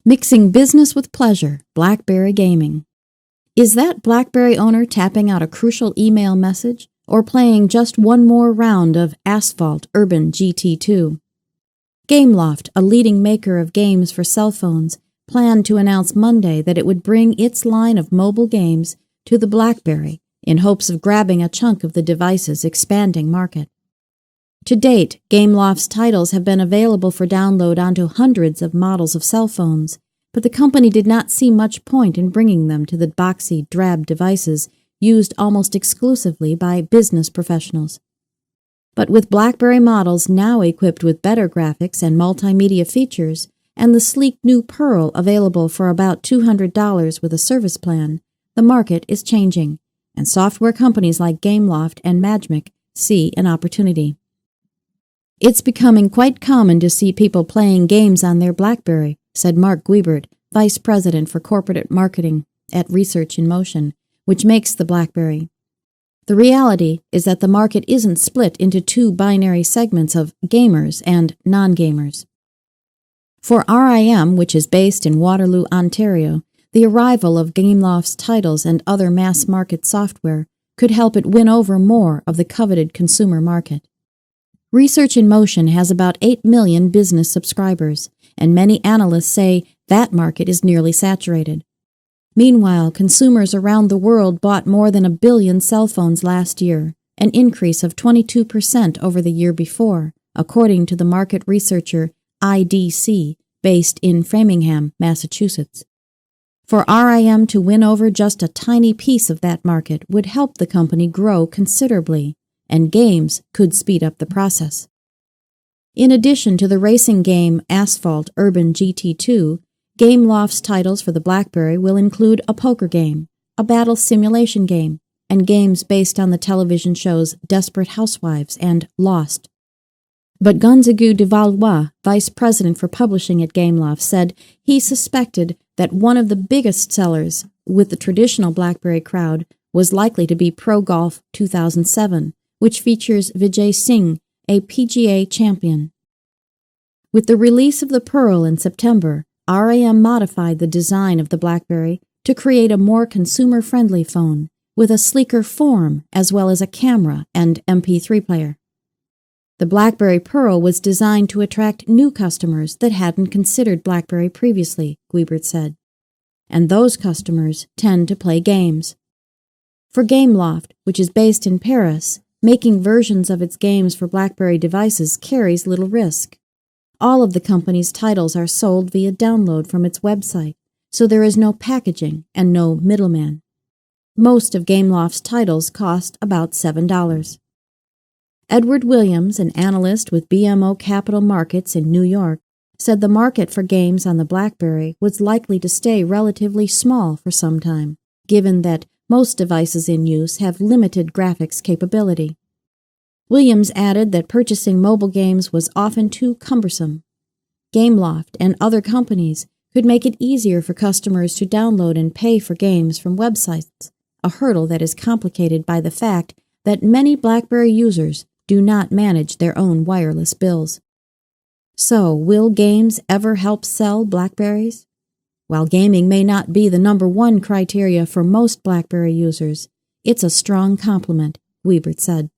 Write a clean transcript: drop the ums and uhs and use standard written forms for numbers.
Mixing business with pleasure, Blackberry gaming. Is that Blackberry owner tapping out a crucial email message or playing just one more round of Asphalt Urban GT2? Gameloft, a leading maker of games for cell phones, planned to announce Monday that it would bring its line of mobile games to the Blackberry in hopes of grabbing a chunk of the device's expanding market. To date, Gameloft's titles have been available for download onto hundreds of models of cell phones, but the company did not see much point in bringing them to the boxy, drab devices used almost exclusively by business professionals. But with Blackberry models now equipped with better graphics and multimedia features, and the sleek new Pearl available for about $200 with a service plan, the market is changing, and software companies like Gameloft and Magmic see an opportunity. It's becoming quite common to see people playing games on their Blackberry, said Mark Guibert, Vice President for Corporate Marketing at Research in Motion, which makes the Blackberry. The reality is that the market isn't split into two binary segments of gamers and non-gamers. For RIM, which is based in Waterloo, Ontario, the arrival of Gameloft's titles and other mass-market software could help it win over more of the coveted consumer market. Research in Motion has about 8 million business subscribers, and many analysts say that market is nearly saturated. Meanwhile, consumers around the world bought more than 1 billion cell phones last year, an increase of 22% over the year before, according to the market researcher IDC, based in Framingham, Massachusetts. For RIM to win over just a tiny piece of that market would help the company grow considerably, and games could speed up the process. In addition to the racing game Asphalt Urban GT2, Gameloft's titles for the Blackberry will include a poker game, a battle simulation game, and games based on the television shows Desperate Housewives and Lost. But Gonzague de Valois, vice president for publishing at Gameloft, said he suspected that one of the biggest sellers with the traditional Blackberry crowd was likely to be Pro Golf 2007, which features Vijay Singh, a PGA champion. With the release of the Pearl in September, RIM modified the design of the Blackberry to create a more consumer-friendly phone, with a sleeker form as well as a camera and MP3 player. The Blackberry Pearl was designed to attract new customers that hadn't considered Blackberry previously, Guibert said. And those customers tend to play games. For Gameloft, which is based in Paris, making versions of its games for Blackberry devices carries little risk. All of the company's titles are sold via download from its website, so there is no packaging and no middleman. Most of Gameloft's titles cost about $7. Edward Williams, an analyst with BMO Capital Markets in New York, said the market for games on the Blackberry was likely to stay relatively small for some time, given that most devices in use have limited graphics capability. Williams added that purchasing mobile games was often too cumbersome. Gameloft and other companies could make it easier for customers to download and pay for games from websites, a hurdle that is complicated by the fact that many Blackberry users do not manage their own wireless bills. So, will games ever help sell Blackberries? While gaming may not be the number one criteria for most Blackberry users, it's a strong complement, Guibert said.